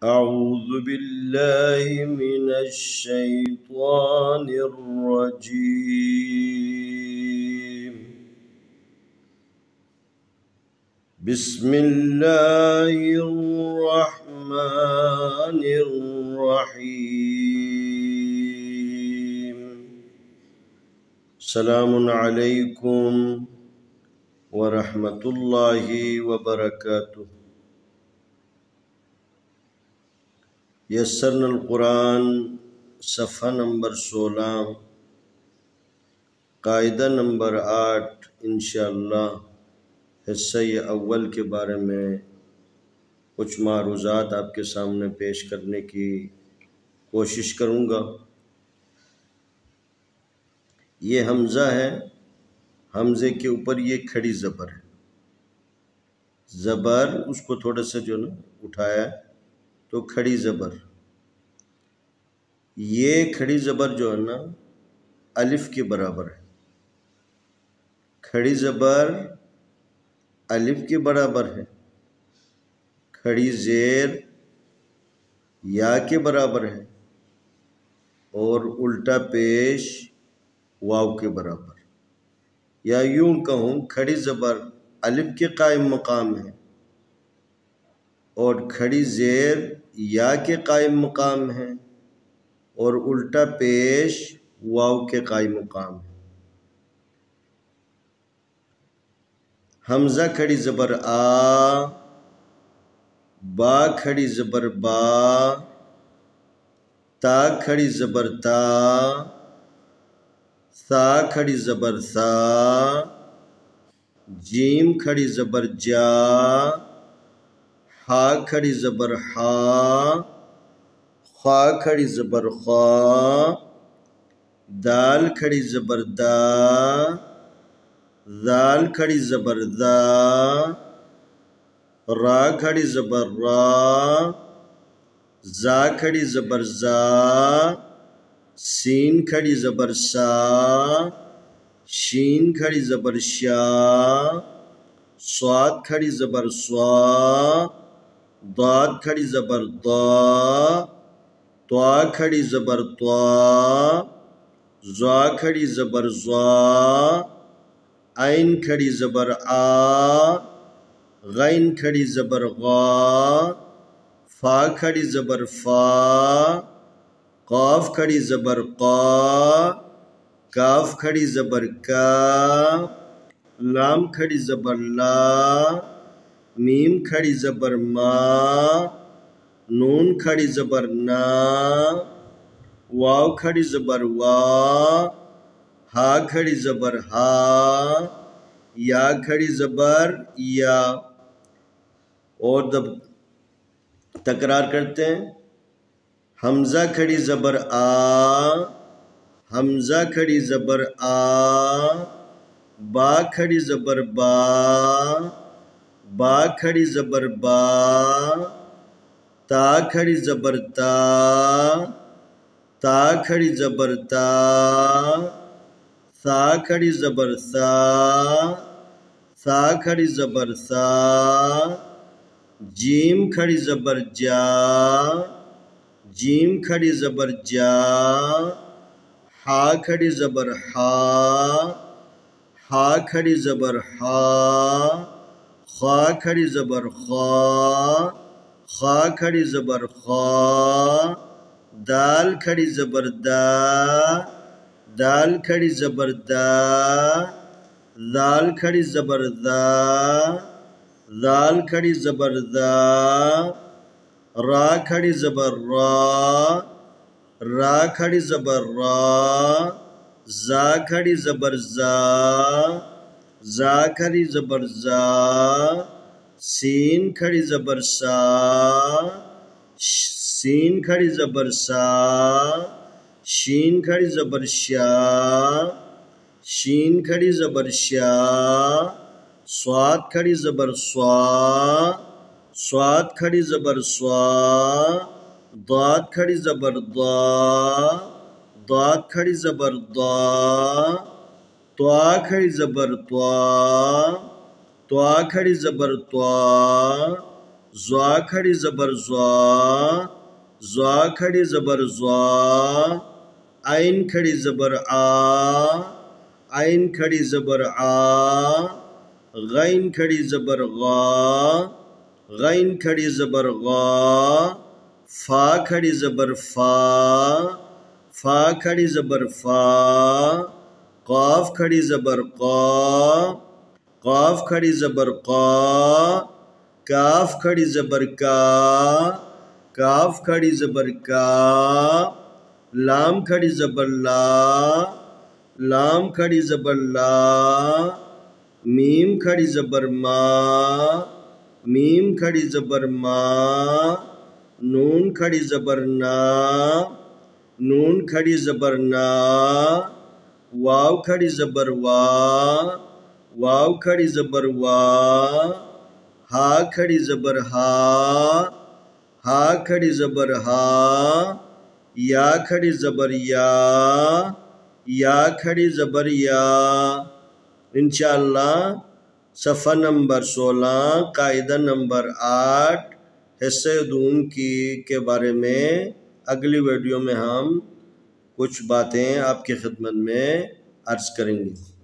أعوذ بالله من الشيطان الرجيم. بسم الله الرحمن الرحيم. السلام عليكم ورحمة الله وبركاته. یسرنا القرآن صفحہ نمبر 16 قاعدہ نمبر 8 انشاءاللہ حصہ اول کے بارے میں کچھ معروضات آپ کے سامنے پیش کرنے کی کوشش کروں گا۔ یہ حمزہ ہے، حمزے کے اوپر یہ کھڑی زبر ہے، زبر اس کو تھوڑا سا اٹھایا ہے تو کھڑی زبر، یہ کھڑی زبر الف کے برابر ہے، کھڑی زبر الف کے برابر ہے، کھڑی زیر یا کے برابر ہے اور الٹا پیش واو کے برابر، یا یوں کہوں کھڑی زبر الف کے قائم مقام ہے اور کھڑی زیر یا کے قائم مقام ہے اور الٹا پیش واو کے قائم مقام ہے۔ حمزہ کھڑی زبر آ، با کھڑی زبر با، تا کھڑی زبر تا، ثا کھڑی زبر ثا، جیم کھڑی زبر جا، ہا کھڑی زبر ہا، خا کھڑی زبر خا، دال کھڑی زبر دا، ذال کھڑی زبر ذا، را کھڑی زبر را، زا کھڑی زبر زا، سین کھڑی زبر سا، شین کھڑی زبر شا، صاد کھڑی زبر سوا، ضاد کھڑی زبر ضا، طا کھڑی زبر طا، ضا کھڑی زبر ضا، عین کھڑی زبر آ، غین کھڑی زبر غا، فا کھڑی زبر فا، قاف کھڑی زبر قا، کاف کھڑی زبر کا، لام کھڑی زبر لا، میم کھڑی زبر ما، نون کھڑی زبر نا، واو کھڑی زبر وا، ہا کھڑی زبر ہا، یا کھڑی زبر یا۔ اور تکرار کرتے ہیں۔ حمزہ کھڑی زبر آ، حمزہ کھڑی زبر آ، با کھڑی زبر با، با کھڑی زبر با، تا کھڑی زبر تا، تا کھڑی زبر تا، ثا کھڑی زبر ثا، ثا کھڑی زبر ثا، جیم کھڑی زبر جا، جیم کھڑی زبر جا، ہا کھڑی زبر ہا، ہا کھڑی زبر ہا، خا کھڑی زبر خا، خا کھڑی زبر خا، دال کھڑی زبر دا، دال کھڑی زبر دا، ذال کھڑی زبر ذا، ذال کھڑی زبر ذا، را کھڑی زبر را، را کھڑی زبر را، زا کھڑی زبر زا، زا کھڑی زبر زا، سین کھڑی زبر سا، سین کھڑی زبر سا، شین کھڑی زبر شا، شین کھڑی زبر شا، صاد کھڑی زبر سوا، صاد کھڑی زبر سوا، ضاد کھڑی زبر ضا، ضاد کھڑی زبر ضا، طا کھڑی زبر طا، طا کھڑی زبر طا، زوا کھڑی زبر زوا، زوا کھڑی زبر زوا، عین کھڑی زبر آ، عین کھڑی زبر آ، غین کھڑی زبر غا، غین کھڑی زبر غا، فا کھڑی زبر فا، فا کھڑی زبر فا، قاف کھڑی زبر قا، قاف کھڑی زبر قا، کاف کھڑی زبر کا، کاف کھڑی زبر کا، لام کھڑی زبر لا، لام کھڑی زبر لا، میم کھڑی زبر ما، میم کھڑی زبر ما، نون کھڑی زبر نا، نون کھڑی زبر نا، واو کھڑی زبر وا، واو کھڑی زبر وا، ہا کھڑی زبر ہا، ہا کھڑی زبر ہا، یا کھڑی زبر یا، یا کھڑی زبر یا۔ انشاءاللہ صفحہ نمبر 16 قاعدہ نمبر 8 حصہ دون کے بارے میں اگلی ویڈیو میں ہم کچھ باتیں آپ کی خدمت میں عرض کریں گے۔